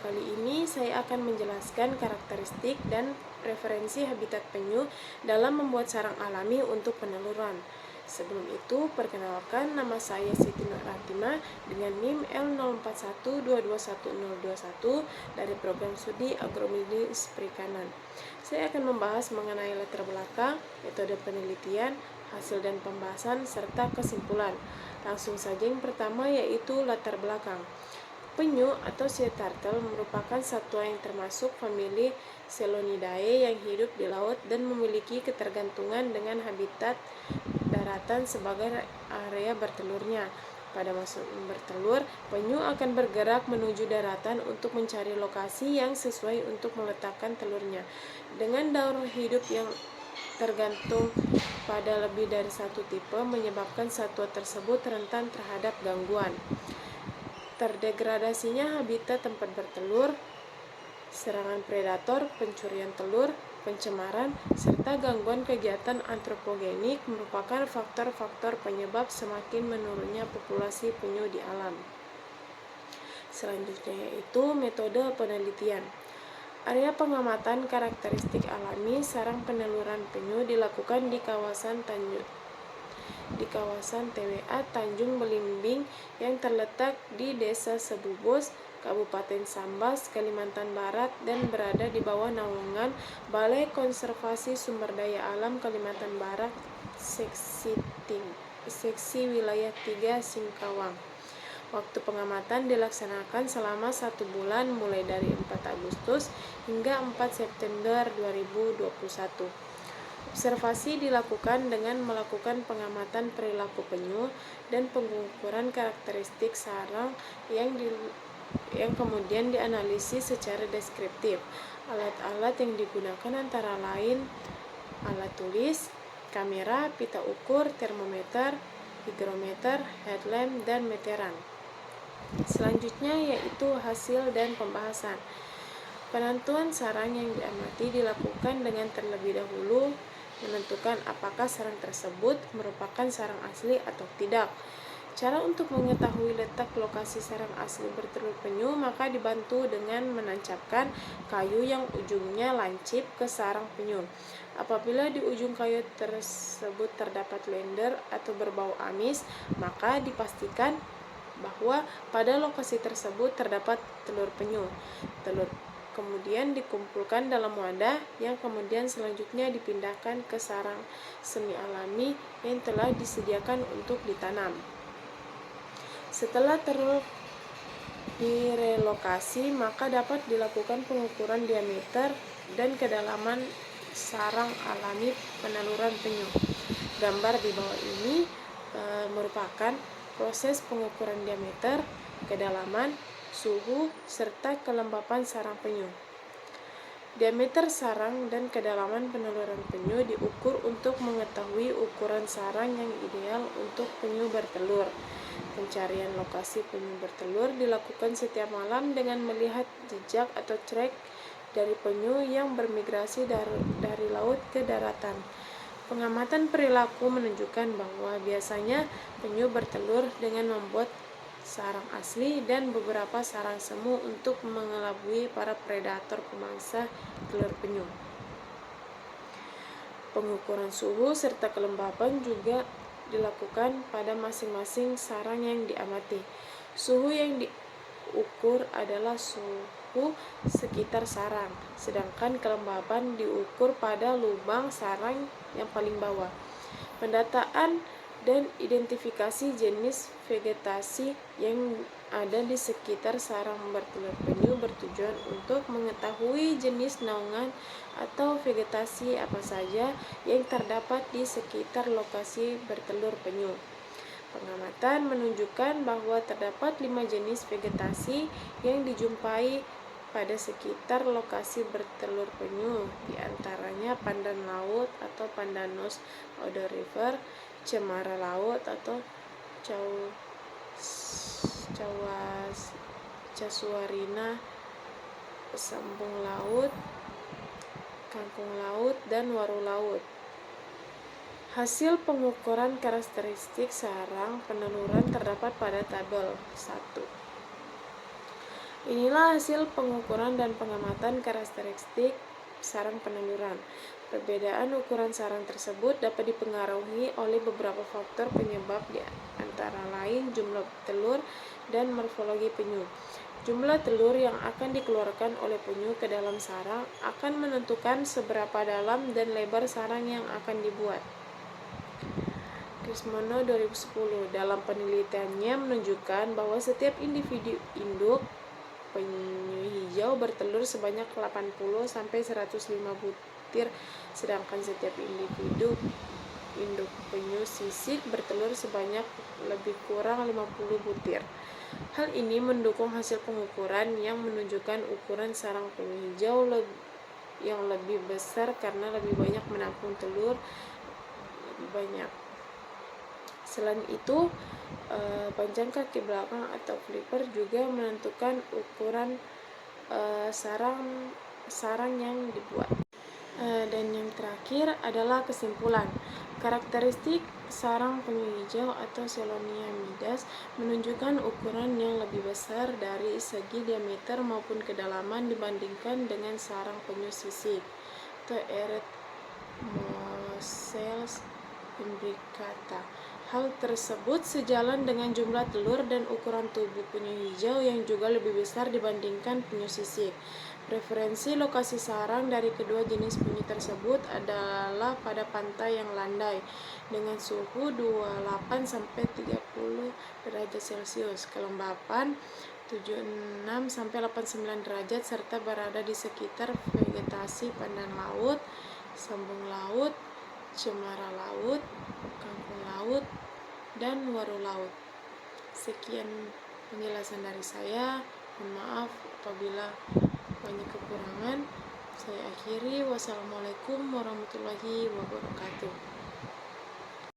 kali ini saya akan menjelaskan karakteristik dan preferensi habitat penyu dalam membuat sarang alami untuk peneluran. Sebelum itu, perkenalkan, nama saya Siti Nur Ratima dengan NIM L0412211021 dari program studi Agromedis Perikanan. Saya akan membahas mengenai latar belakang, metode penelitian, hasil dan pembahasan, serta kesimpulan. Langsung saja yang pertama yaitu latar belakang. Penyu atau sea turtle merupakan satwa yang termasuk famili Selonidae yang hidup di laut dan memiliki ketergantungan dengan habitat daratan sebagai area bertelurnya. Pada masa bertelur, penyu akan bergerak menuju daratan untuk mencari lokasi yang sesuai untuk meletakkan telurnya. Dengan daur hidup yang tergantung pada lebih dari satu tipe, menyebabkan satwa tersebut rentan terhadap gangguan. Terdegradasinya habitat tempat bertelur, serangan predator, pencurian telur, pencemaran, serta gangguan kegiatan antropogenik merupakan faktor-faktor penyebab semakin menurunnya populasi penyu di alam. Selanjutnya yaitu metode penelitian. Area pengamatan karakteristik alami sarang peneluran penyu dilakukan di kawasan TWA Tanjung Belimbing yang terletak di Desa Sebubus, Kabupaten Sambas, Kalimantan Barat dan berada di bawah naungan Balai Konservasi Sumber Daya Alam Kalimantan Barat Seksi Wilayah 3 Singkawang. Waktu pengamatan dilaksanakan selama 1 bulan mulai dari 4 Agustus hingga 4 September 2021. Observasi dilakukan dengan melakukan pengamatan perilaku penyu dan pengukuran karakteristik sarang yang kemudian dianalisis secara deskriptif. Alat-alat yang digunakan antara lain alat tulis, kamera, pita ukur, termometer, higrometer, headlamp, dan meteran. Selanjutnya yaitu hasil dan pembahasan. Penentuan sarang yang diamati dilakukan dengan terlebih dahulu menentukan apakah sarang tersebut merupakan sarang asli atau tidak. Cara untuk mengetahui letak lokasi sarang asli bertelur penyu maka dibantu dengan menancapkan kayu yang ujungnya lancip ke sarang penyu. Apabila di ujung kayu tersebut terdapat lender atau berbau amis, maka dipastikan bahwa pada lokasi tersebut terdapat telur penyu. Telur kemudian dikumpulkan dalam wadah yang kemudian selanjutnya dipindahkan ke sarang semi alami yang telah disediakan untuk ditanam. Setelah telur direlokasi, maka dapat dilakukan pengukuran diameter dan kedalaman sarang alami peneluran penyu. Gambar di bawah ini merupakan proses pengukuran diameter, kedalaman, suhu, serta kelembapan sarang penyu. Diameter sarang dan kedalaman peneluran penyu diukur untuk mengetahui ukuran sarang yang ideal untuk penyu bertelur. Pencarian lokasi penyu bertelur dilakukan setiap malam dengan melihat jejak atau track dari penyu yang bermigrasi dari laut ke daratan. Pengamatan perilaku menunjukkan bahwa biasanya penyu bertelur dengan membuat sarang asli dan beberapa sarang semu untuk mengelabui para predator pemangsa telur penyu. Pengukuran suhu serta kelembapan juga dilakukan pada masing-masing sarang yang diamati. Suhu yang diukur adalah suhu sekitar sarang, sedangkan kelembapan diukur pada lubang sarang yang paling bawah. Pendataan dan identifikasi jenis vegetasi yang ada di sekitar sarang bertelur penyu bertujuan untuk mengetahui jenis naungan atau vegetasi apa saja yang terdapat di sekitar lokasi bertelur penyu. Pengamatan menunjukkan bahwa terdapat 5 jenis vegetasi yang dijumpai pada sekitar lokasi bertelur penyu, di antaranya pandan laut atau Pandanus odorifer, cemara laut atau Casuarina, sambung laut, kangkung laut, dan waru laut. Hasil pengukuran karakteristik sarang peneluran terdapat pada tabel 1. Inilah hasil pengukuran dan pengamatan karakteristik sarang penanduran. Perbedaan ukuran sarang tersebut dapat dipengaruhi oleh beberapa faktor penyebab, di antara lain jumlah telur dan morfologi penyu. Jumlah telur yang akan dikeluarkan oleh penyu ke dalam sarang akan menentukan seberapa dalam dan lebar sarang yang akan dibuat. Krismono 2010 dalam penelitiannya menunjukkan bahwa setiap individu induk penyu hijau bertelur sebanyak 80-105 butir, sedangkan setiap individu induk penyu sisik bertelur sebanyak lebih kurang 50 butir. Hal ini mendukung hasil pengukuran yang menunjukkan ukuran sarang penyu hijau yang lebih besar karena lebih banyak menampung telur lebih banyak. Selain itu, panjang kaki belakang atau flipper juga menentukan ukuran sarang yang dibuat. Dan yang terakhir adalah kesimpulan. Karakteristik sarang penyu hijau atau Selonia midas menunjukkan ukuran yang lebih besar dari segi diameter maupun kedalaman dibandingkan dengan sarang penyu sisik atau Eretmocels imbricata. Hal tersebut sejalan dengan jumlah telur dan ukuran tubuh penyu hijau yang juga lebih besar dibandingkan penyu sisik. Preferensi lokasi sarang dari kedua jenis penyu tersebut adalah pada pantai yang landai dengan suhu 28-30 derajat Celcius, kelembapan 76-89 derajat, serta berada di sekitar vegetasi pandan laut, sambung laut, cemara laut, kangkung laut, dan waru laut. Sekian penjelasan dari saya. Mohon maaf apabila banyak kekurangan. Saya akhiri. Wassalamualaikum warahmatullahi wabarakatuh.